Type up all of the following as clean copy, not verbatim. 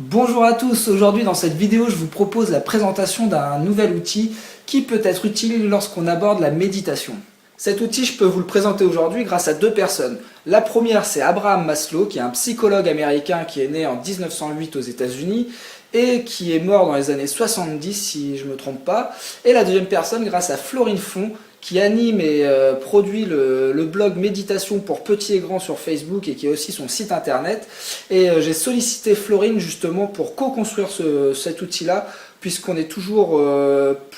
Bonjour à tous, aujourd'hui dans cette vidéo je vous propose la présentation d'un nouvel outil qui peut être utile lorsqu'on aborde la méditation. Cet outil je peux vous le présenter aujourd'hui grâce à deux personnes. La première c'est Abraham Maslow qui est un psychologue américain qui est né en 1908 aux États-Unis et qui est mort dans les années 70 si je ne me trompe pas. Et la deuxième personne grâce à Florine Fon qui anime et produit le blog Méditation pour petits et grands sur Facebook et qui a aussi son site internet. Et j'ai sollicité Florine justement pour co-construire cet outil-là, puisqu'on est toujours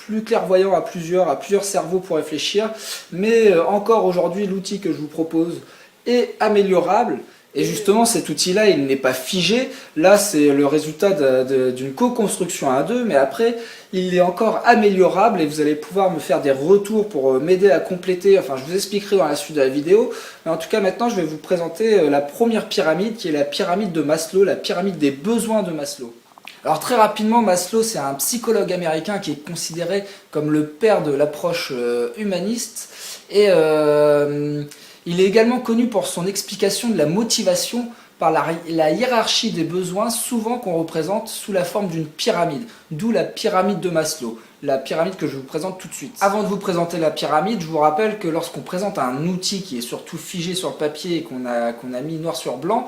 plus clairvoyant à plusieurs cerveaux pour réfléchir. Mais encore aujourd'hui, l'outil que je vous propose est améliorable. Et justement, cet outil-là, il n'est pas figé. Là, c'est le résultat d'une co-construction à deux, mais après, il est encore améliorable et vous allez pouvoir me faire des retours pour m'aider à compléter. Enfin, je vous expliquerai dans la suite de la vidéo. Mais en tout cas, maintenant, je vais vous présenter la première pyramide, qui est la pyramide de Maslow, la pyramide des besoins de Maslow. Alors très rapidement, Maslow, c'est un psychologue américain qui est considéré comme le père de l'approche humaniste. Et il est également connu pour son explication de la motivation par la hiérarchie des besoins, souvent qu'on représente sous la forme d'une pyramide, d'où la pyramide de Maslow, la pyramide que je vous présente tout de suite. Avant de vous présenter la pyramide, je vous rappelle que lorsqu'on présente un outil qui est surtout figé sur le papier et qu'on a mis noir sur blanc,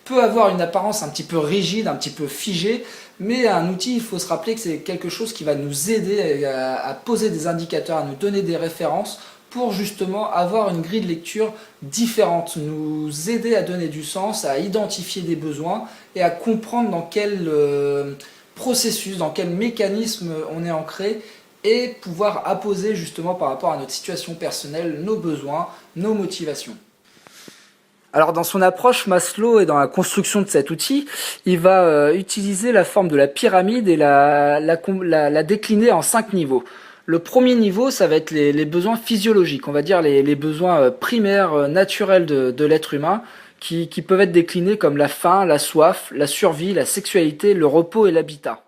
peut avoir une apparence un petit peu rigide, un petit peu figée, mais un outil, il faut se rappeler que c'est quelque chose qui va nous aider à poser des indicateurs, à nous donner des références, pour justement avoir une grille de lecture différente, nous aider à donner du sens, à identifier des besoins et à comprendre dans quel processus, dans quel mécanisme on est ancré et pouvoir apposer justement par rapport à notre situation personnelle nos besoins, nos motivations. Alors dans son approche, Maslow et dans la construction de cet outil, il va utiliser la forme de la pyramide et la décliner en 5 niveaux. Le premier niveau, ça va être les besoins physiologiques, on va dire les besoins primaires, naturels de l'être humain, qui peuvent être déclinés comme la faim, la soif, la survie, la sexualité, le repos et l'habitat.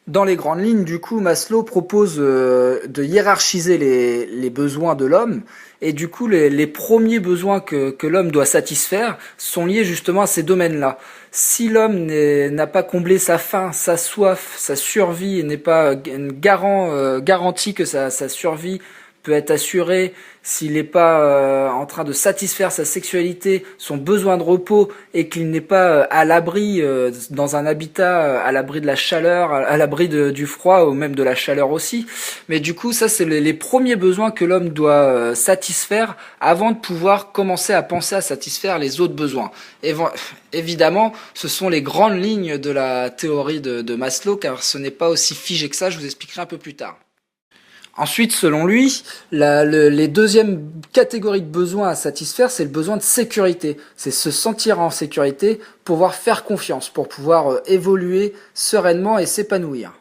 Dans les grandes lignes, du coup, Maslow propose de hiérarchiser les besoins de l'homme, et du coup, les premiers besoins que l'homme doit satisfaire sont liés justement à ces domaines-là. Si l'homme n'a pas comblé sa faim, sa soif, sa survie, et n'est pas garanti que sa survie peut être assurée, s'il n'est pas en train de satisfaire sa sexualité, son besoin de repos, et qu'il n'est pas à l'abri dans un habitat, à l'abri de la chaleur, à l'abri du froid ou même de la chaleur aussi. Mais du coup, ça c'est les premiers besoins que l'homme doit satisfaire avant de pouvoir commencer à penser à satisfaire les autres besoins. Évidemment, ce sont les grandes lignes de la théorie de Maslow, car ce n'est pas aussi figé que ça, je vous expliquerai un peu plus tard. Ensuite, selon lui, les deuxièmes catégories de besoins à satisfaire, c'est le besoin de sécurité. C'est se sentir en sécurité, pouvoir faire confiance, pour pouvoir évoluer sereinement et s'épanouir.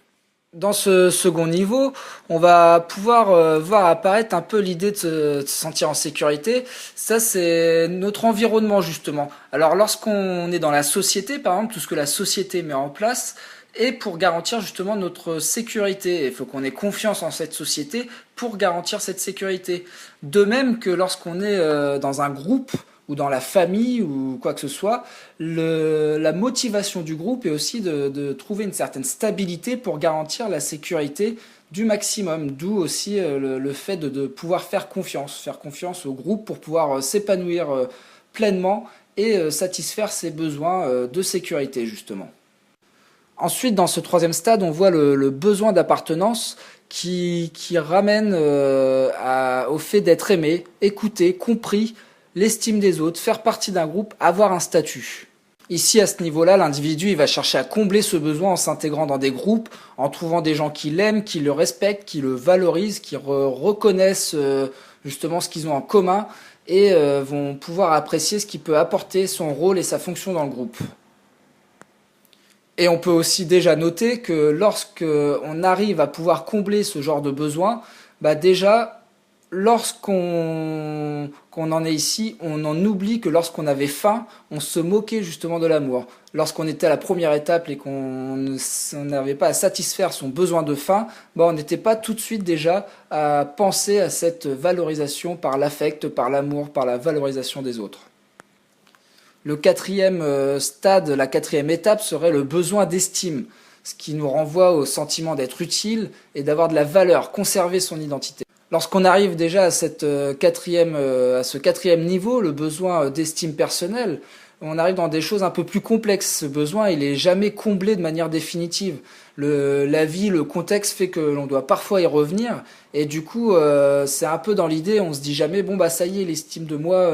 Dans ce second niveau, on va pouvoir voir apparaître un peu l'idée de se sentir en sécurité. Ça, c'est notre environnement, justement. Alors, lorsqu'on est dans la société, par exemple, tout ce que la société met en place, et pour garantir justement notre sécurité. Il faut qu'on ait confiance en cette société pour garantir cette sécurité. De même que lorsqu'on est dans un groupe ou dans la famille ou quoi que ce soit, la motivation du groupe est aussi de trouver une certaine stabilité pour garantir la sécurité du maximum. D'où aussi le fait de pouvoir faire confiance au groupe pour pouvoir s'épanouir pleinement et satisfaire ses besoins de sécurité justement. Ensuite, dans ce troisième stade, on voit le besoin d'appartenance qui ramène au fait d'être aimé, écouté, compris, l'estime des autres, faire partie d'un groupe, avoir un statut. Ici, à ce niveau-là, l'individu il va chercher à combler ce besoin en s'intégrant dans des groupes, en trouvant des gens qui l'aiment, qui le respectent, qui le valorisent, qui reconnaissent justement ce qu'ils ont en commun et vont pouvoir apprécier ce qui peut apporter son rôle et sa fonction dans le groupe. Et on peut aussi déjà noter que lorsqu'on arrive à pouvoir combler ce genre de besoin, déjà, lorsqu'on en est ici, on en oublie que lorsqu'on avait faim, on se moquait justement de l'amour. Lorsqu'on était à la première étape et qu'on n'avait pas à satisfaire son besoin de faim, on n'était pas tout de suite déjà à penser à cette valorisation par l'affect, par l'amour, par la valorisation des autres. Le quatrième stade, la quatrième étape serait le besoin d'estime, ce qui nous renvoie au sentiment d'être utile et d'avoir de la valeur, conserver son identité. Lorsqu'on arrive déjà à, ce quatrième niveau, le besoin d'estime personnelle, on arrive dans des choses un peu plus complexes. Ce besoin, il est jamais comblé de manière définitive. La vie, le contexte fait que l'on doit parfois y revenir. Et du coup, c'est un peu dans l'idée, on se dit jamais, bon bah ça y est, l'estime de moi,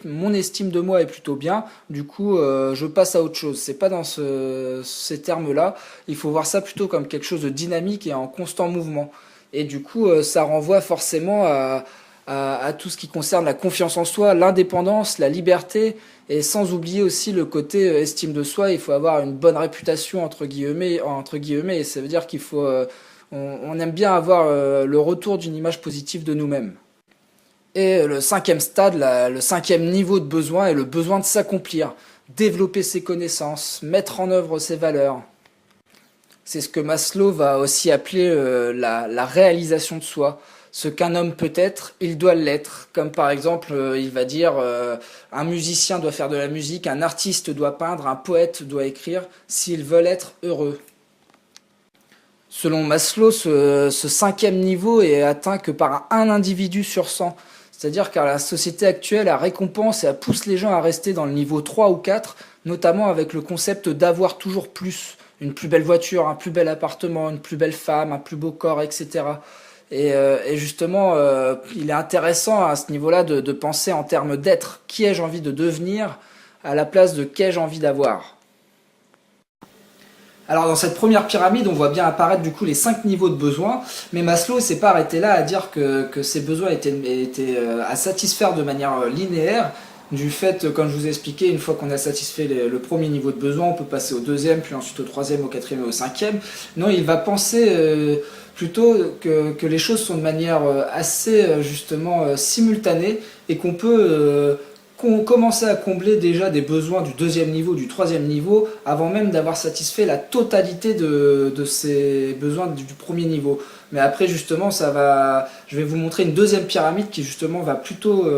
mon estime de moi est plutôt bien. Du coup, je passe à autre chose. C'est pas dans ces termes-là. Il faut voir ça plutôt comme quelque chose de dynamique et en constant mouvement. Et du coup, ça renvoie forcément à tout ce qui concerne la confiance en soi, l'indépendance, la liberté, et sans oublier aussi le côté estime de soi. Il faut avoir une bonne réputation entre guillemets, et ça veut dire qu'il faut, on aime bien avoir le retour d'une image positive de nous-mêmes. Et le cinquième stade, le cinquième niveau de besoin est le besoin de s'accomplir, développer ses connaissances, mettre en œuvre ses valeurs. C'est ce que Maslow va aussi appeler la réalisation de soi. Ce qu'un homme peut être, il doit l'être. Comme par exemple, il va dire un musicien doit faire de la musique, un artiste doit peindre, un poète doit écrire, s'ils veulent être heureux. Selon Maslow, ce cinquième niveau est atteint que par un individu sur 100. C'est-à-dire qu'à la société actuelle, elle récompense et elle pousse les gens à rester dans le niveau 3 ou 4, notamment avec le concept d'avoir toujours plus. Une plus belle voiture, un plus bel appartement, une plus belle femme, un plus beau corps, etc. Et justement, il est intéressant à ce niveau-là de penser en termes d'être. Qui ai-je envie de devenir à la place de qu'ai-je envie d'avoir? Alors dans cette première pyramide, on voit bien apparaître du coup les 5 niveaux de besoins, mais Maslow ne s'est pas arrêté là à dire que ces besoins étaient à satisfaire de manière linéaire. Du fait, comme je vous ai expliqué, une fois qu'on a satisfait le premier niveau de besoin, on peut passer au deuxième, puis ensuite au troisième, au quatrième et au cinquième. Non, il va penser plutôt que les choses sont de manière assez justement simultanée et qu'on peut commencer à combler déjà des besoins du deuxième niveau, du troisième niveau, avant même d'avoir satisfait la totalité de ces besoins du premier niveau. Mais après justement, je vais vous montrer une deuxième pyramide qui justement va plutôt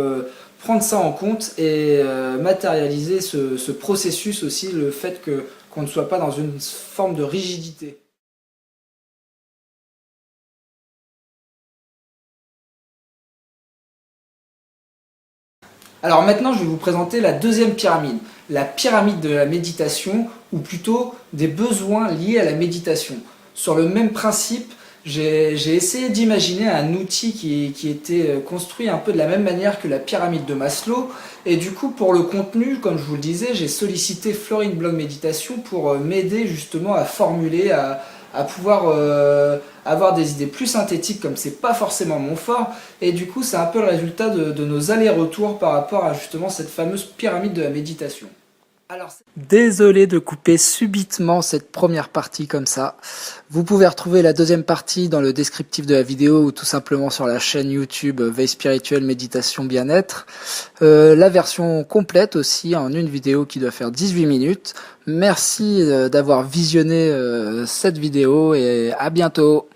prendre ça en compte et matérialiser ce processus aussi, le fait qu'on ne soit pas dans une forme de rigidité. Alors maintenant, je vais vous présenter la deuxième pyramide, la pyramide de la méditation, ou plutôt des besoins liés à la méditation. Sur le même principe, j'ai essayé d'imaginer un outil qui était construit un peu de la même manière que la pyramide de Maslow. Et du coup, pour le contenu, comme je vous le disais, j'ai sollicité Florine Blog Méditation pour m'aider justement à formuler, à pouvoir avoir des idées plus synthétiques, comme c'est pas forcément mon fort. Et du coup, c'est un peu le résultat de nos allers-retours par rapport à justement cette fameuse pyramide de la méditation. Alors, désolé de couper subitement cette première partie comme ça. Vous pouvez retrouver la deuxième partie dans le descriptif de la vidéo ou tout simplement sur la chaîne YouTube Veille Spirituelle Méditation Bien-être. La version complète aussi en une vidéo qui doit faire 18 minutes. Merci d'avoir visionné cette vidéo et à bientôt.